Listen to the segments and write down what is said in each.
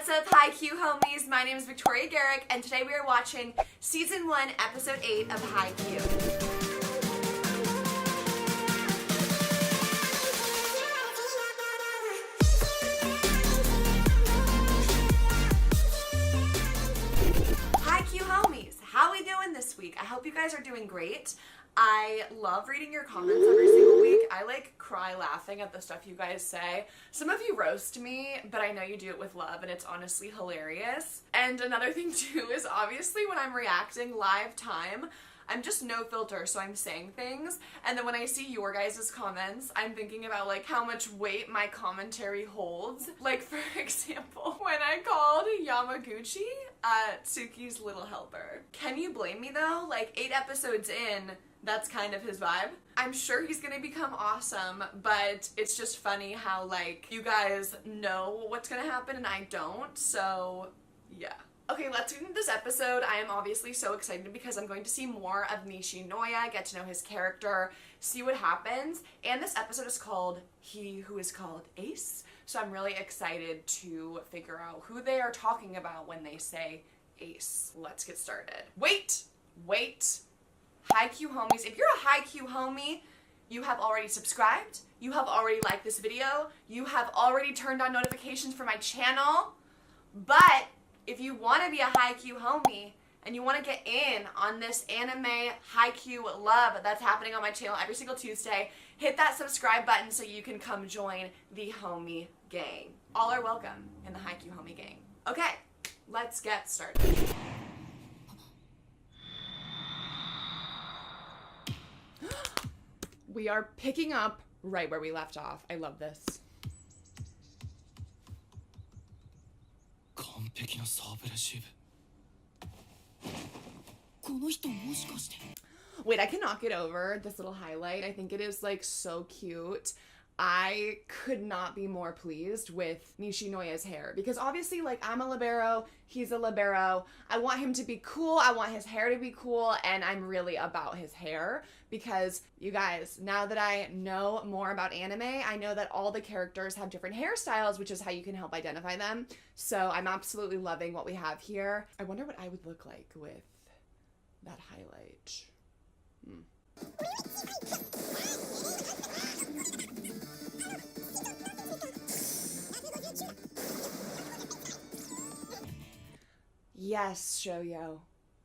What's up, HAIKYUU homies? My name is VictoriaGarrick, and today we are watching Season 1, Episode 8 of HAIKYUU. HAIKYUU homies, how we doing this week? I hope you guys are doing great. I love reading your comments every single week. I like cry laughing at the stuff you guys say. Some of you roast me, but I know you do it with love and it's honestly hilarious. And another thing too is obviously when I'm reacting live time, I'm just no filter, so I'm saying things. And then when I see your guys' comments, I'm thinking about like how much weight my commentary holds. Like for example, when I called Yamaguchi Tsuki's little helper. Can you blame me though? Like 8 episodes in, that's kind of his vibe. I'm sure he's gonna become awesome, but it's just funny how like you guys know what's gonna happen and I don't, so yeah. Okay, let's get into this episode. I am obviously so excited because I'm going to see more of Nishinoya, get to know his character, see what happens. And this episode is called He Who Is Called Ace. So I'm really excited to figure out who they are talking about when they say Ace. Let's get started. Wait! HAIKYUU homies, if you're a HAIKYUU homie, you have already subscribed, you have already liked this video, you have already turned on notifications for my channel, but if you want to be a HAIKYUU homie and you want to get in on this anime HAIKYUU love that's happening on my channel every single Tuesday, hit that subscribe button so you can come join the homie gang. All are welcome in the HAIKYUU homie gang. Okay, let's get started. We are picking up right where we left off. I love this. Wait, I cannot get over this little highlight. I think it is like so cute. I could not be more pleased with Nishinoya's hair because obviously like I'm a libero, he's a libero. I want him to be cool, I want his hair to be cool, and I'm really about his hair because you guys, now that I know more about anime, I know that all the characters have different hairstyles, which is how you can help identify them. So I'm absolutely loving what we have here. I wonder what I would look like with that highlight. Yes, Shoyo.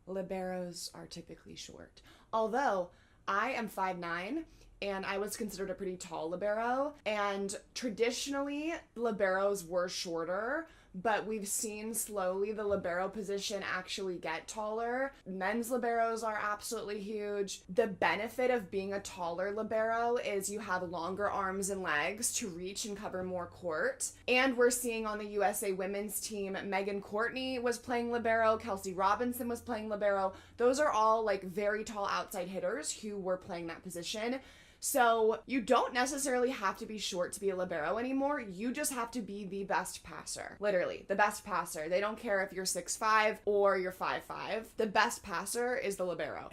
Liberos are typically short. Although, I am 5'9", and I was considered a pretty tall libero, and traditionally, liberos were shorter, but we've seen slowly the libero position actually get taller. Men's liberos are absolutely huge. The benefit of being a taller libero is you have longer arms and legs to reach and cover more court. And we're seeing on the USA women's team, Megan Courtney was playing libero, Kelsey Robinson was playing libero. Those are all like very tall outside hitters who were playing that position. So you don't necessarily have to be short to be a libero anymore. You just have to be the best passer. Literally, the best passer. They don't care if you're 6'5" or you're 5'5". The best passer is the libero.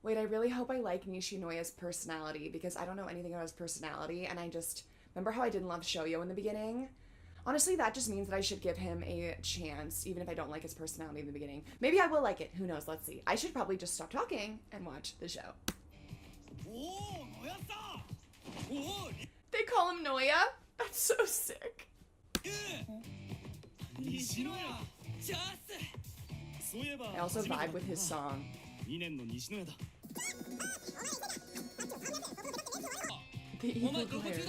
Wait, I really hope I like Nishinoya's personality because I don't know anything about his personality, and I just remember how I didn't love Shoyo in the beginning? Honestly, that just means that I should give him a chance, even if I don't like his personality in the beginning. Maybe I will like it. Who knows? Let's see. I should probably just stop talking and watch the show. They call him Noya? That's so sick. I also vibe with his song. The evil glare.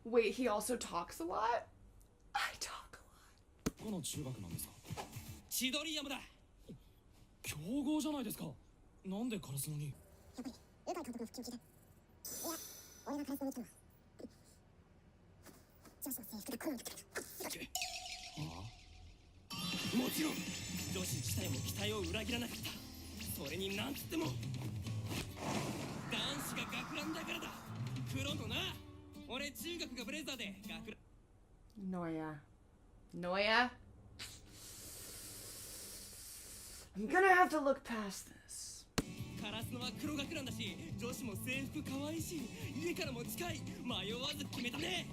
Wait, he also talks a lot? I talk a lot. Noya. Noya? I'm gonna have to look past this. カラスのは黒学ランだし、女子も制服可愛いし、家からも近い。迷わず決めたね。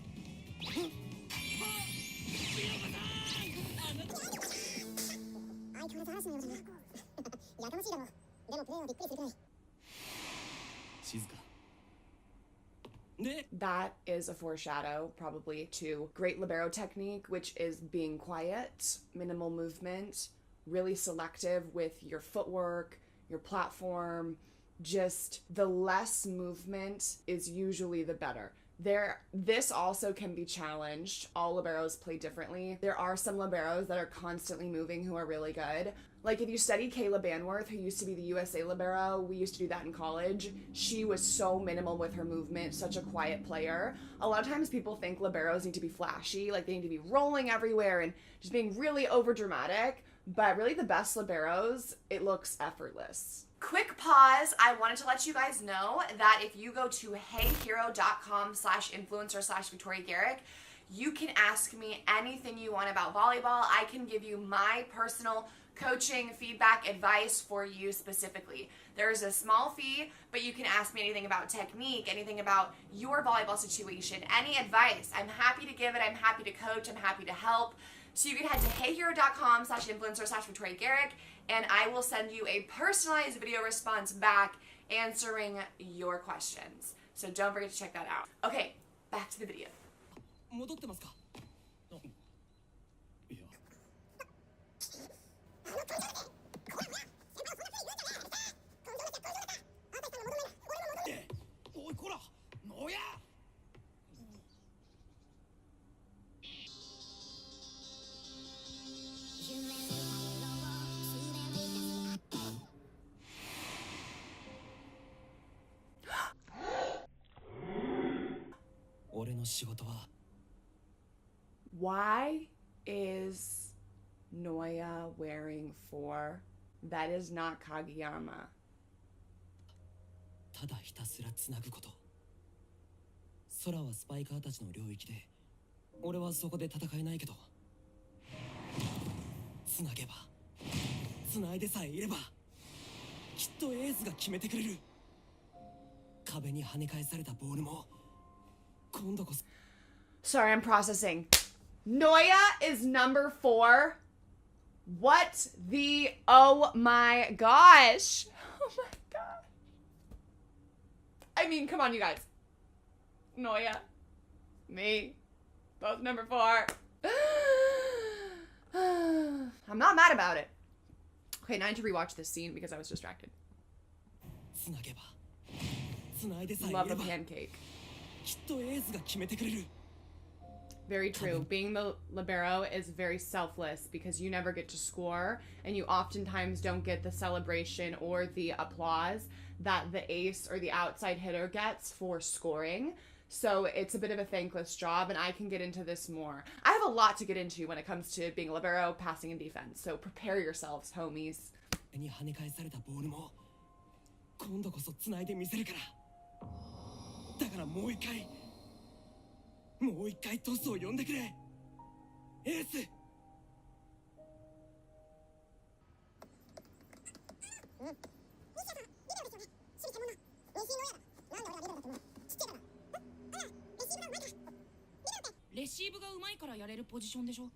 That is a foreshadow, probably, to great libero technique, which is being quiet, minimal movement, really selective with your footwork, your platform. Just the less movement is usually the better. This also can be challenged. All liberos play differently. There are some liberos that are constantly moving who are really good. Like if you study Kayla Banworth, who used to be the USA libero, we used to do that in college. She was so minimal with her movement, such a quiet player. A lot of times people think liberos need to be flashy, like they need to be rolling everywhere and just being really over dramatic. But really the best liberos, it looks effortless. Quick pause. I wanted to let you guys know that if you go to heyhe.com/influencer/VictoriaGarrick, you can ask me anything you want about volleyball. I can give you my personal coaching, feedback, advice for you specifically. There's a small fee, but you can ask me anything about technique, anything about your volleyball situation, any advice. I'm happy to give it. I'm happy to coach. I'm happy to help. So you can head to heyhe.com/influencer/VictoriaGarrick, and I will send you a personalized video response back answering your questions. So don't forget to check that out. Okay, back to the video. 戻ってますか？いや。おいこら、のや。俺の仕事は。Why is Noya wearing 4? That is not Kageyama. ただひたすらつなぐこと。空はスパイカーたちの領域で、俺はそこで戦えないけど、つなげば、つないでさえいれば、きっとエースが決めてくれる。壁に跳ね返されたボールも、今度こそ。Sorry, I'm processing. Noya is number 4. What the, oh my gosh. Oh my god. I mean, come on, you guys. Noya, me, both number 4. I'm not mad about it. Okay, now I need to rewatch this scene because I was distracted. Love a pancake. Very true. Being the libero is very selfless because you never get to score and you oftentimes don't get the celebration or the applause that the ace or the outside hitter gets for scoring. So it's a bit of a thankless job, and I can get into this more. I have a lot to get into when it comes to being a libero, passing, and defense. So prepare yourselves, homies. に跳ね返されたボールも今度こそ繋いでみせるから。だからもう一回トスを呼んでくれ。エース。レシーブがうまいからやれるポジションでしょ。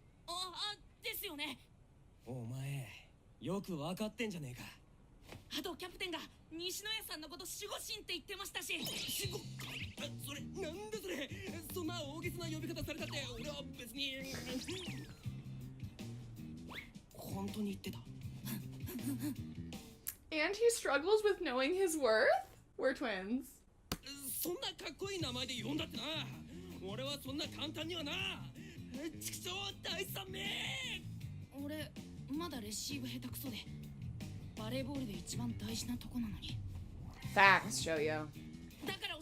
ですよね。お前よく分かってんじゃねえか。あとキャプテンが西野屋さんのこと守護神って言ってましたし。守護？それなんでそれ。そんな大げさな呼び方されたって俺は別に。本当に言ってた。And he struggles with knowing his worth? We're twins. そんなかっこいい名前で呼んだってな。俺はそんな簡単にはな。畜生第3名。俺まだレシーブ下手くそでバレーボールで一番大事なとこなのに。 Facts, show you. だから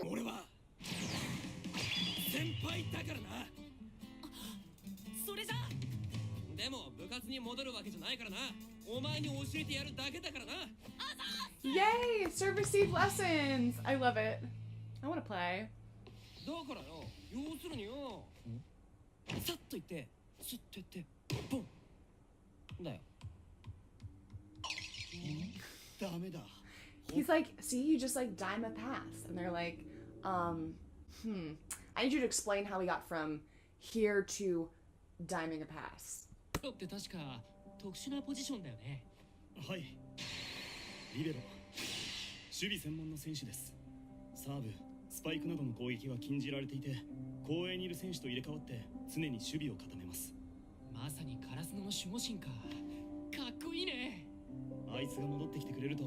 俺は先輩だからな。それじゃでも部活に戻るわけじゃないからな。お前に教えてやるだけだからな。Yay! Serve receive lessons! I love it. I want to play. だからよ、要するによ、さっといってスッとやってボンだよ。ダメだ。 He's like, see, you just like dime a pass. And they're like, I need you to explain how we got from here to diming a pass. って確か特殊なポジションだよね。はい。リベロ。守備専門の選手です。サーブ、スパイクなどの攻撃は禁じられていて、後衛にいる選手と入れ替わって常に守備を固めます。まさにカラスノの守護神か。かっこいいね。あいつが戻ってきてくれると。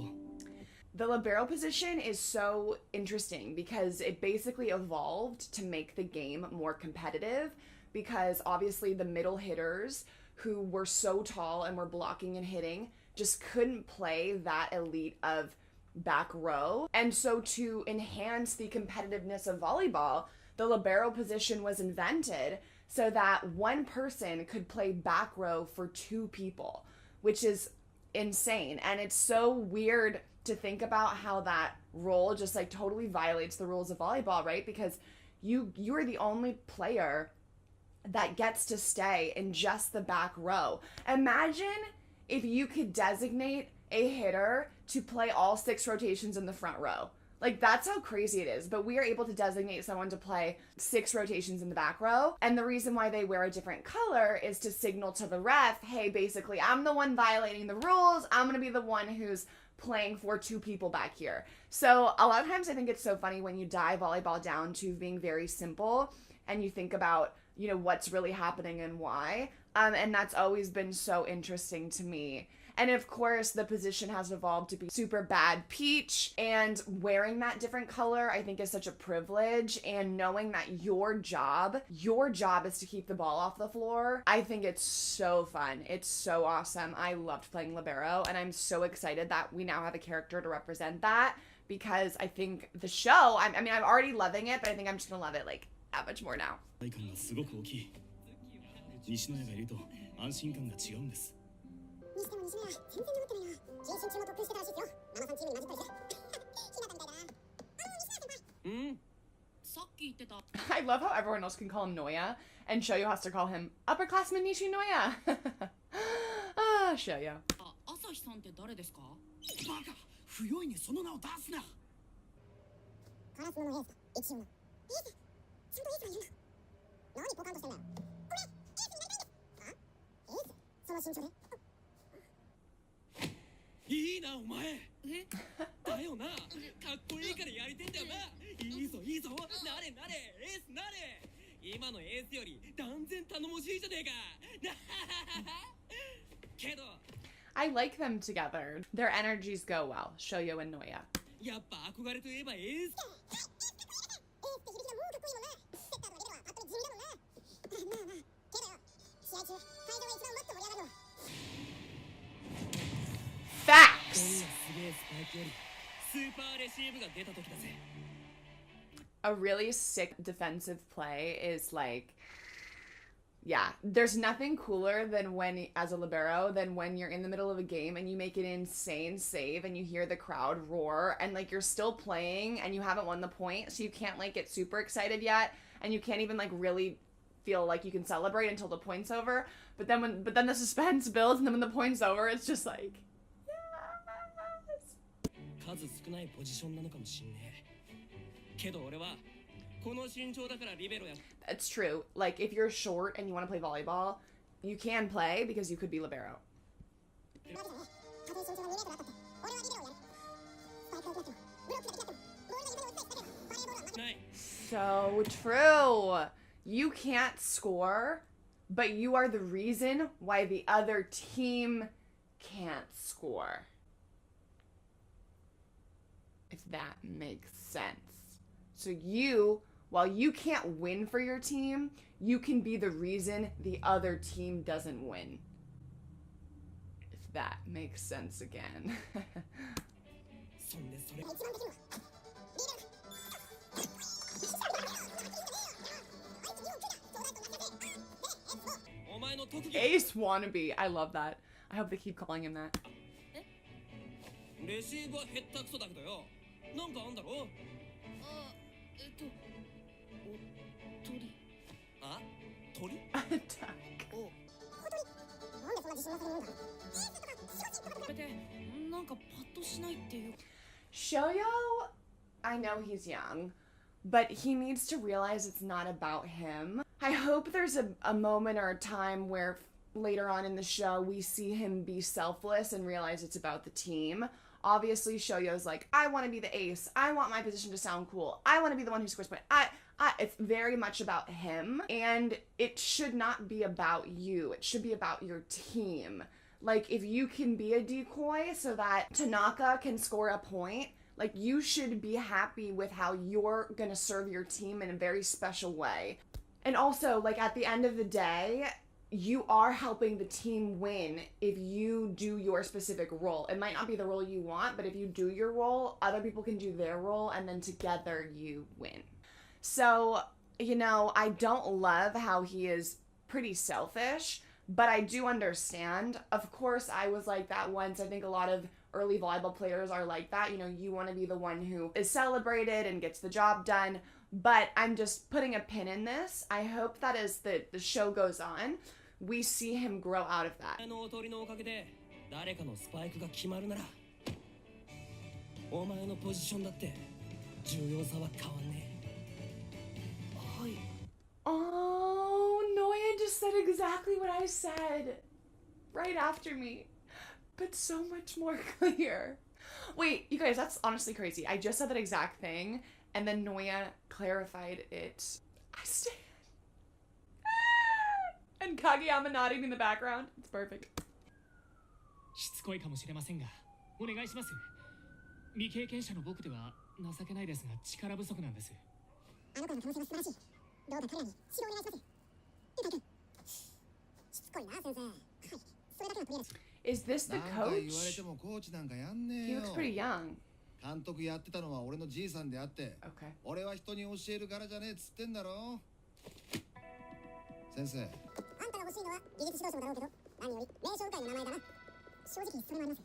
The libero position is so interesting because it basically evolved to make the game more competitive because obviously the middle hitters who were so tall and were blocking and hitting just couldn't play that elite of back row. And so to enhance the competitiveness of volleyball, the libero position was invented so that one person could play back row for two people, which is insane. And it's so weird to think about how that role just like totally violates the rules of volleyball, right? Because you are the only player that gets to stay in just the back row. Imagine if you could designate a hitter to play all 6 rotations in the front row. Like, that's how crazy it is. But we are able to designate someone to play 6 rotations in the back row. And the reason why they wear a different color is to signal to the ref, hey, basically, I'm the one violating the rules. I'm going to be the one who's playing for 2 people back here. So a lot of times I think it's so funny when you dive volleyball down to being very simple and you think about, you know, what's really happening and why. And that's always been so interesting to me. And of course, the position has evolved to be super bad peach, and wearing that different color, I think, is such a privilege. And knowing that your job is to keep the ball off the floor, I think it's so fun. It's so awesome. I loved playing libero, and I'm so excited that we now have a character to represent that, because I think the show, I mean, I'm already loving it, but I think I'm just gonna love it like that much more now. すごく大きい。西野屋がいると安心感が違うんです。にしても西野屋全然治ってないな。謹慎中も特訓してたらしいですよ。ママさんチームに混じったりして。ひなたみたいだな。西野先輩。さっき言ってた。I love how everyone else can call him Noya, and Shoyo has to call him upperclassman Nishinoya. Ah, Shoyo. 朝日さんって誰ですか？バカ。不用意にその名を出すな。カラスノのエースだ。エキシオの。エース。ちゃんとエースがいるな。何ポカンとしてんだよ。これエースになりたいんです。あ？エース？その身長で。いいなお前。だよな。かっこいいからやりてんだよな。いいぞいいぞ。なれなれエースなれ。今のエースより断然頼もしいじゃねえか。けど。I like them together. Their energies go well. Shoyo and Noya. やっぱ憧れといえばエース。Facts! A really sick defensive play is like, yeah, there's nothing cooler than when, as a libero, than when you're in the middle of a game and you make an insane save and you hear the crowd roar and like you're still playing and you haven't won the point, so you can't like get super excited yet and you can't even like really feel like you can celebrate until the point's over. But then the suspense builds, and then when the point's over, it's just like, yes. 数少ないポジションなのかもしんねえ。けど俺はこの身長だからリベロや。It's true. Like if you're short and you want to play volleyball, you can play because you could be libero. So true. You can't score, but you are the reason why the other team can't score. If that makes sense. So you, while you can't win for your team, you can be the reason the other team doesn't win. If that makes sense again. Ace wannabe. I love that. I hope they keep calling him that. レシーブはへったくそだけどよ。なんかあんだろ？あ、おとり。あ？鳥？お、なんでそんな自信なさげに言うんだ。エースとか守護神とかこれでなんかパッとしないっていう。 Shoyo, I know he's young, but he needs to realize it's not about him. I hope there's a moment or a time where later on in the show we see him be selfless and realize it's about the team. Obviously, Shoyo's like, I want to be the ace. I want my position to sound cool. I want to be the one who scores points. It's very much about him, and it should not be about you. It should be about your team. Like, if you can be a decoy so that Tanaka can score a point, like, you should be happy with how you're gonna serve your team in a very special way. And also, like, at the end of the day, you are helping the team win if you do your specific role. It might not be the role you want, but if you do your role, other people can do their role, and then together you win. So, you know, I don't love how he is pretty selfish, but I do understand. Of course, I was like that once. I think a lot of early volleyball players are like that. You know, you want to be the one who is celebrated and gets the job done. But I'm just putting a pin in this. I hope that as the show goes on, we see him grow out of that. あの鳥のおかげで誰かのスパイクが決まるなら、お前のポジションだって重要さは変わんねえ。はい。 Oh, Noya just said exactly what I said right after me, but so much more clear. Wait, you guys, that's honestly crazy. I just said that exact thing, and then Noya clarified it. I stand. And Kageyama nodding in the background. It's perfect. しつこいかもしれませんが、お願いします。未経験者の僕では情けないですが力不足なんです。あの子の可能性は素晴らしい。どうか彼らに指導お願いします。ゆうたくん。しつこいな、先生。はい。それだけの取り柄です。Is this the なんか言われ coach? てもコーチなんかやんね He えよ。 looks pretty young. 監督やってたのは俺のじいさんであって、 Okay. 俺は人に教える柄じゃねえっつってんだろ。先生。あんたが欲しいのは技術指導者もだろうけど、何より名称会の名前だな。正直それもあります。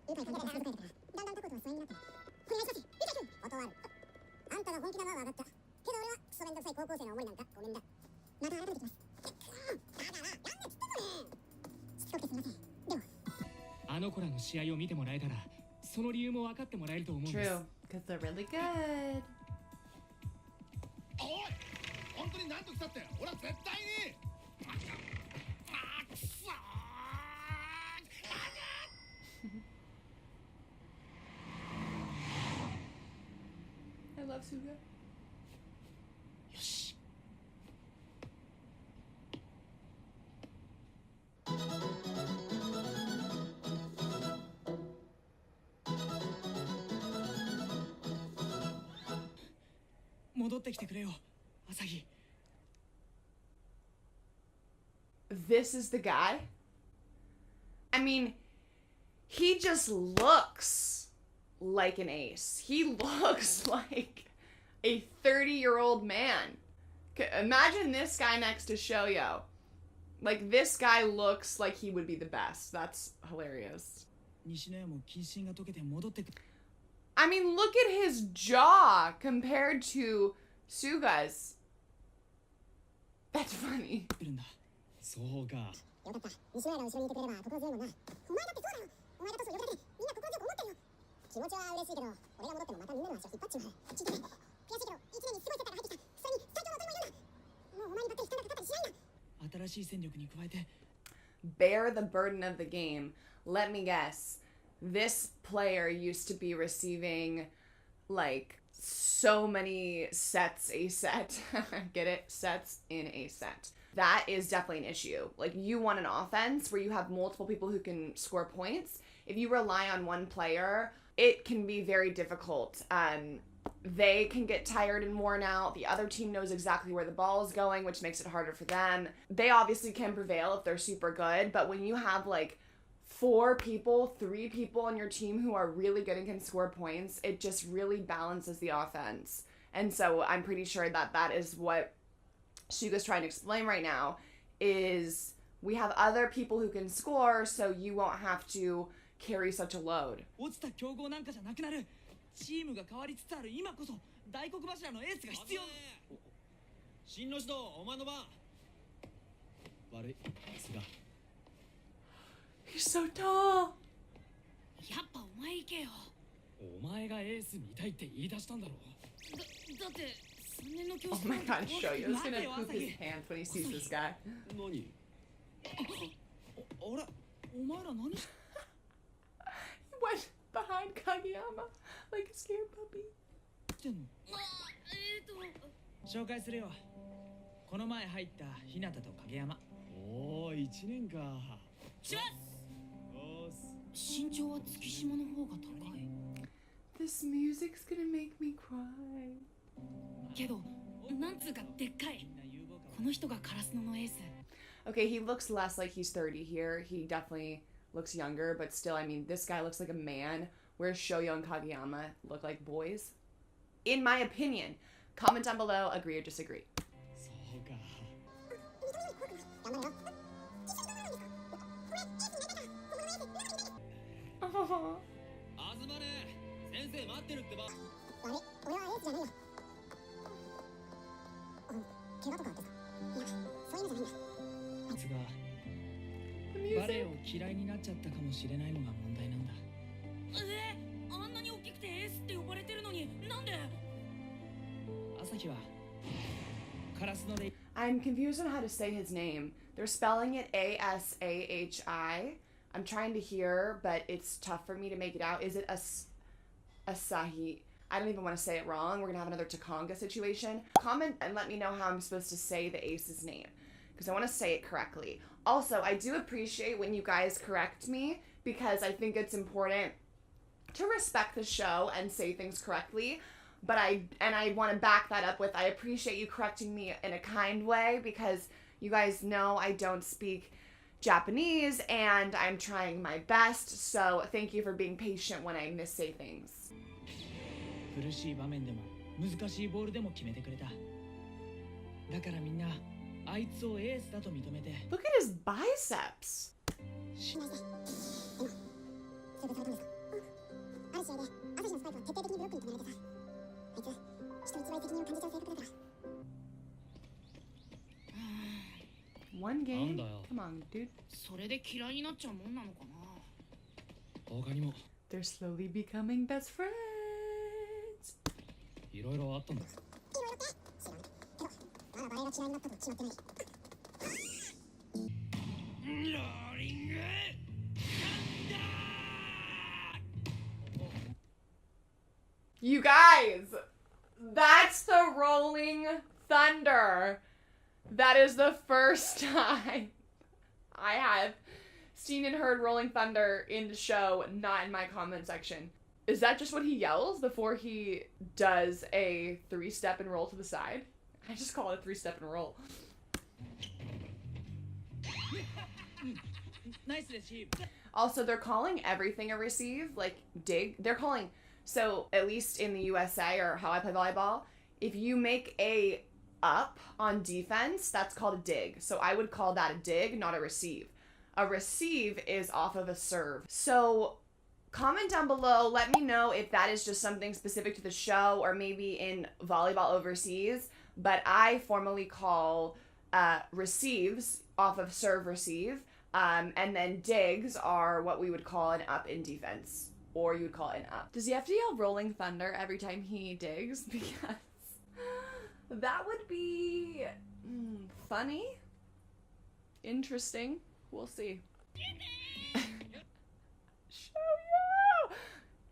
愉快な感じが続かれたから、だんだんとことは疎遠になった。お願いします。ゆうたくん。断る。あんたが本気なのは分かった。けど俺はクソめんどくさい高校生の思いなんかごめんだ。また改めてきます。だからやんねっつってもね。しつこくてすみません。でも。あの子らの試合を見てもらえたら、その理由も分かってもらえると思うんです。 True, because they're really good. おい、本当に何と来たって、俺は絶対に。くそー。I love Suga. よし。戻ってきてくれよ、朝日。 This is the guy? I mean, he just looks like an ace. He looks like a 30-year-old man. Imagine this guy next to Shoyo. Like, this guy looks like he would be the best. That's hilarious. 西野屋も謹慎が解けて戻ってくる。 I mean, look at his jaw compared to Suga's. That's funny. んだ。そうか。よかった。西村が後ろにいてくれれば心強いもんな。お前だってそうだよ。お前がトスを呼ぶだけでみんな心強く思ってるよ。気持ちは嬉しいけど、俺が戻ってもまたみんなの足を引っ張っちまう。ちょっとね。悔しいけど、1年にすごいセッターが入ってきた。それに最強の当たり前いるんだ。もうお前にばっかり負担がかかったりしないんだ。新しい戦力に加えて。 Bear the burden of the game. Let me guess. This player used to be receiving like so many sets a set. Get it? Sets in a set. That is definitely an issue. Like, you want an offense where you have multiple people who can score points. If you rely on one player, it can be very difficult. They can get tired and worn out. The other team knows exactly where the ball is going, which makes it harder for them. They obviously can prevail if they're super good, but when you have like 4 people, 3 people on your team who are really good and can score points, it just really balances the offense. And so I'm pretty sure that that is what Suga's trying to explain right now, is we have other people who can score, so you won't have to carry such a load. 落ちた強豪なんかじゃなくなる。チームが変わりつつある今こそ大黒柱のエースが必要。進路指導お前の番。悪いさすが。 He's so tall. やっぱお前行けよ。お前がエース見たいって言い出したんだろ。だって3年の教 Oh 室 my god, show you. He's 待 gonna てよ poop 朝 his 日。 pants when he sees this guy. 何？あれお前ら何し He went behind Kageyama like a scared puppy. てんの？紹介するよ。この前入った日向と影山。おお、1年か。チュワッ！身長は月島の方が高い。 This music's gonna make me cry. けど、なんつうかでっかい。この人がカラスノのエース。 Okay, he looks less like he's 30 here. He definitely looks younger, but still, I mean, this guy looks like a man, whereas Shoyo and Kageyama look like boys. In my opinion. Comment down below, agree or disagree. そうか。あずまれ、先生待ってるってば。あれ俺はエースじゃないよ。怪我とかあってさ。いや、そういうのじゃないんだ。あいつがバレエを嫌いになっちゃったかもしれないのが問題なんだ。あんなに大きくてエースって呼ばれてるのになんで？朝日はカラスノで。 I'm confused on how to say his name. They're spelling it Asahi. I'm trying to hear, but it's tough for me to make it out. Is it Asahi? I don't even want to say it wrong. We're gonna have another Takonga situation. Comment and let me know how I'm supposed to say the ace's name, because I want to say it correctly. Also, I do appreciate when you guys correct me, because I think it's important to respect the show and say things correctly. But I want to back that up with, I appreciate you correcting me in a kind way, because you guys know I don't speak Japanese and I'm trying my best, so thank you for being patient when I missay things. 苦しい場面でも難しいボールでも決めてくれた。だからみんなあいつをエースだと認めて。 Look at his biceps. 信頼して。でも、すぐされたんですか？ある試合で朝日のスパイクは徹底的にブロックに止められてさ。あいつ、人一倍責任を感じちゃう性格だから。 One game? なんだよ。 Come on, dude. それで嫌いになっちゃうもんなのかな。他にも They're slowly becoming best friends. いろいろあったんだ。いろいろって知らん。けど、まだバレエが嫌いになったと決まってない。ローリング You guys, that's the Rolling Thunder. That is the first time I have seen and heard Rolling Thunder in the show, not in my comment section. Is that just what he yells before he does a 3-step and roll to the side? I just call it a 3-step and roll. ナイスレシーブ。 Also, they're calling everything a receive, like dig. They're calling, so at least in the USA or how I play volleyball, if you make a up on defense, that's called a dig. So I would call that a dig, not a receive. A receive is off of a serve. So comment down below, let me know if that is just something specific to the show or maybe in volleyball overseas, but I formally call receives off of serve receive, and then digs are what we would call an up in defense, or you would call it an up. Does he have to yell Rolling Thunder every time he digs? Because that would be funny, interesting. We'll see. Show you!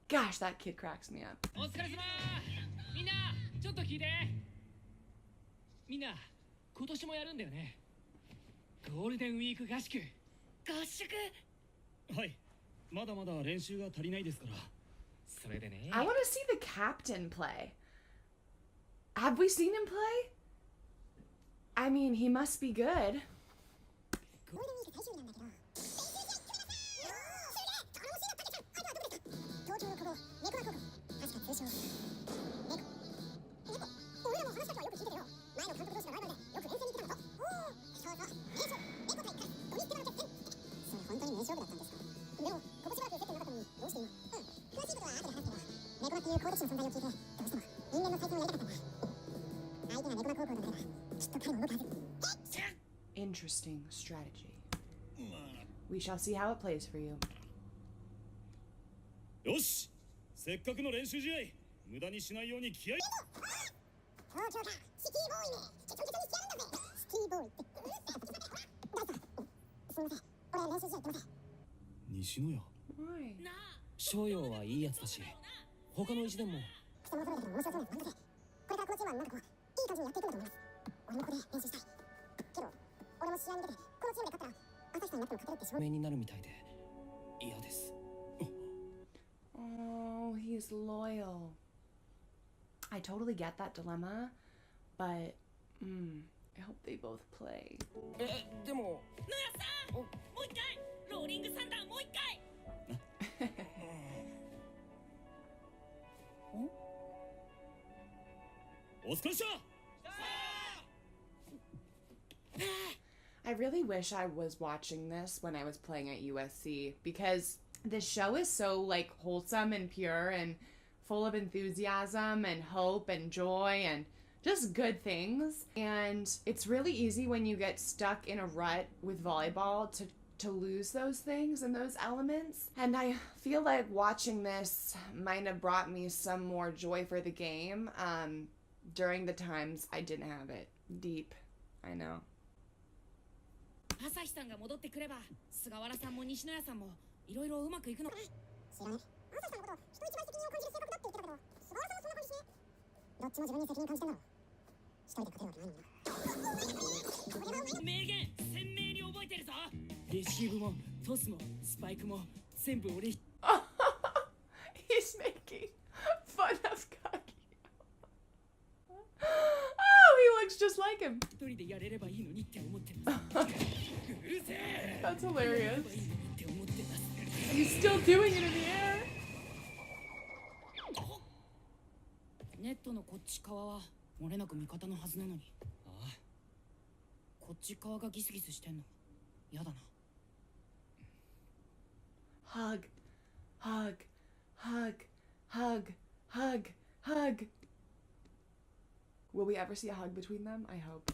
Gosh, that kid cracks me up. お疲れ様。みんなちょっと聞いて。みんな今年もやるんだよね。ゴールデンウィーク合宿。合宿？はい。まだまだ練習が足りないですから。それでね。 I want to see the captain play. Have we seen him play? I mean, he must be good. ゴールデンウィーク最終日なんだけど。東京の古豪、猫は高校。確か通称。猫。俺らも話だけはよく聞いてたよ。前の監督同士がライバルでよく遠征に行ってたのと。そうそう、名勝、猫対カラス、ドミッティマル決戦。それ本当に名勝負だったんですか？でも、ここしばらく接点なかった。いうコーチの存在を聞いてどうしても因縁の再建をやりたかったんだ。相手がネコマ高校となればきっと彼も動くはず。Interesting strategy. We shall see how it plays for you. よし、せっかくの練習試合無駄にしないように気合い。東京かシティボーイね。ケチョンケチョンにしてやるんだぜ。シティボーイって大さん、すみません、俺練習試合行ってません。西野屋 Why? 商用はいいやつだし、他の一年も。くせ者揃えても面白そうなの任せ。これからこのチームはなんかこういい感じにやっていくんだと思います。俺もここで練習したい。けど俺も試合に出てこのチームで勝ったら朝日さんになっても勝てるって証明になるみたいで嫌です。Oh, he's loyal. I totally get that dilemma, but I hope they both play. でも野谷さん、もう一回ローリングサンダーもう一回。お疲れした。I really wish I was watching this when I was playing at USC because this show is so like wholesome and pure and full of enthusiasm and hope and joy and just good things. And it's really easy when you get stuck in a rut with volleyball to lose those things and those elements. And I feel like watching this might have brought me some more joy for the game during the times I didn't have it. Deep, I know. 朝日さんが戻ってくれば菅原さんも西野谷さんもいろいろうまくいくの。知らね。朝日さんのこと人一倍責任を感じる性格だって言ってたけど菅原さんもそんな感じしね。どっちも自分に責任感じてんだろ。一人で勝てるわけないのにな。名言鮮明に覚えてるぞ。レシーブもトスもスパイクも全部俺。 He's making fun of Kagi. Oh, he looks just like him. 一人でやれればいいのにって思ってます。うるせえ。 That's hilarious. って思ってます。 He's still doing it in the air. ネットのこっち側は漏れなく味方のはずなのに。ああ、こっち側がギスギスしてんのやだな。Hug, hug, hug, hug, hug, hug. Will we ever see a hug between them? I hope.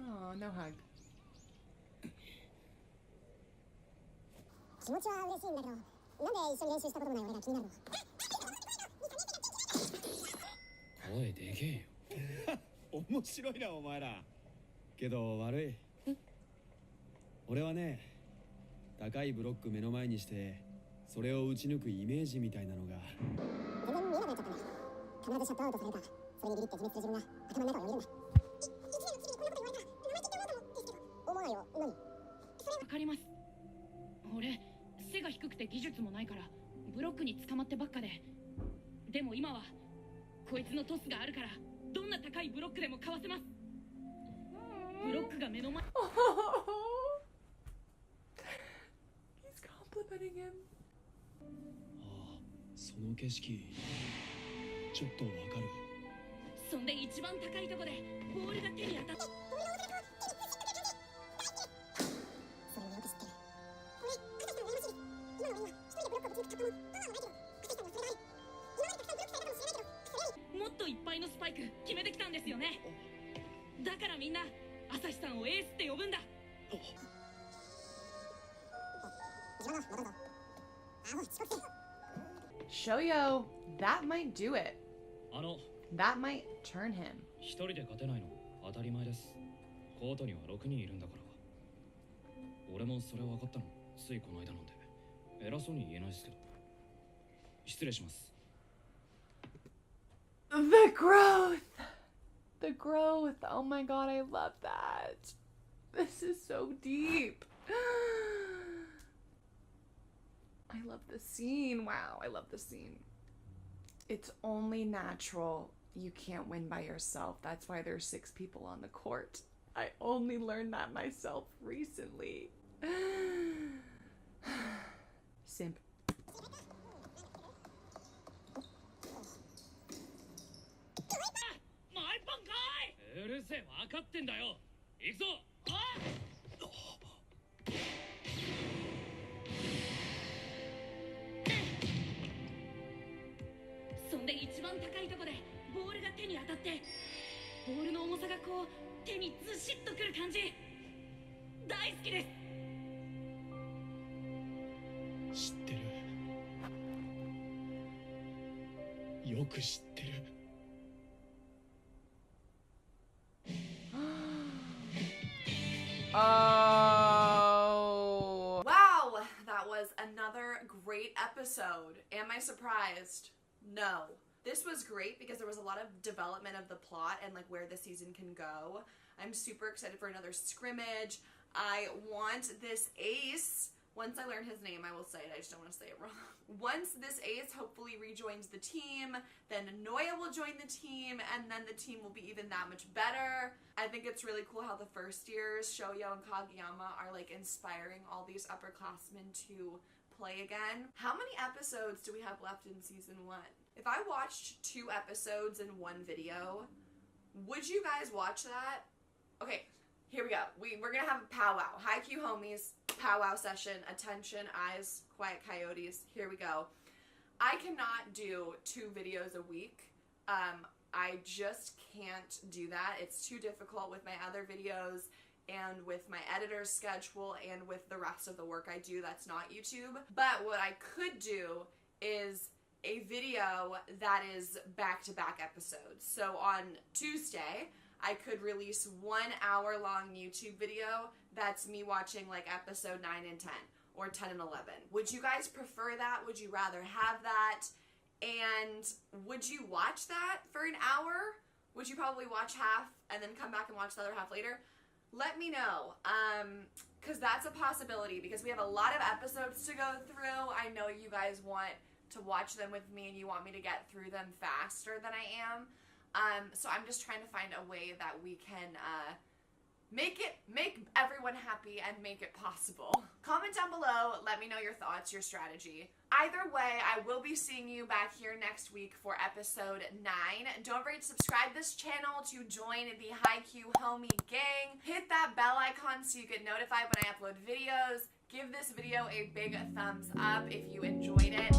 Oh, no hug. 気持ちは嬉しいんだけどなんで一緒に練習したこともない俺が気になるの。声でけえよ。面白いなお前ら。けど悪い。俺はね、高いブロック目の前にしてそれを打ち抜くイメージみたいなのが全然見えなくなっちゃったんだ。必ずシャットアウトされた。それにビビって自滅する自分が頭の中をよぎるんだ。一年の次にこんなこと言われたら生意気って思うかもですけど思わないよ。何？わかります。俺背が低くて技術もないからブロックに捕まってばっかで。でも今はこいつのトスがあるからどんな高いブロックでもかわせます。ブロックが目の前。 He's complimenting him. ああ、その景色ちょっとわかる。そんで一番高いとこでボールが手に当たって。それをよく知ってる。俺、赤さんが羨ましい。今の俺には一人でブロックをぶち抜く格好もパワーもないけど赤さんにはそれがある。今までたくさんブロックされたかもしれないけどそれよりもっといっぱいのスパイク決めてきたんですよね。だからみんな朝日さんをエースって呼ぶんだ。自分の戻るぞ。あ、おい、遅刻する。 Shoyo, that might do it. あ That might turn him. 一人で勝てないの当たり前です。コートには6人いるんだから。俺もそれ分かったのついこの間なんで偉そうに言えないですけど。失礼します。 The growth! The growth! Oh my god, I love that. This is so deep. I love the scene. Wow, I love the scene. It's only natural. You can't win by yourself. That's why there's 6 people on the court. I only learned that myself recently. Simp. もう一本来い。うるせえ、分かってんだよ。行くぞ。そんで一番高いとこでボールが手に当たってボールの重さがこう手にずしっとくる感じ大好きです。知ってる。よく知ってる。Oh. Wow, that was another great episode. Am I surprised? No. This was great because there was a lot of development of the plot and like where the season can go. I'm super excited for another scrimmage. I want this ace. Once I learn his name, I will say it. I just don't want to say it wrong. Once this ace hopefully rejoins the team, then Noya will join the team, and then the team will be even that much better. I think it's really cool how the first years, Shoyo and Kageyama, are like inspiring all these upperclassmen to play again. How many episodes do we have left in season 1? If I watched 2 episodes in one video, would you guys watch that? Okay, here we go. We're gonna have a powwow. HAIKYUU homies, powwow session. Attention, eyes, quiet coyotes. Here we go. I cannot do 2 videos a week. I just can't do that. It's too difficult with my other videos and with my editor's schedule and with the rest of the work I do that's not YouTube. But what I could do is a video that is back-to-back episodes. So on Tuesday, I could release 1 hour-long YouTube video that's me watching like episode 9 and 10 or 10 and 11. Would you guys prefer that? Would you rather have that? And would you watch that for an hour? Would you probably watch half and then come back and watch the other half later? Let me know, because that's a possibility, because we have a lot of episodes to go through. I know you guys want to watch them with me and you want me to get through them faster than I am. So I'm just trying to find a way that we can make everyone happy and make it possible. Comment down below, let me know your thoughts, your strategy. Either way, I will be seeing you back here next week for episode 9. Don't forget to subscribe to this channel to join the HAIKYUU homie gang. Hit that bell icon so you get notified when I upload videos. Give this video a big thumbs up if you enjoyed it.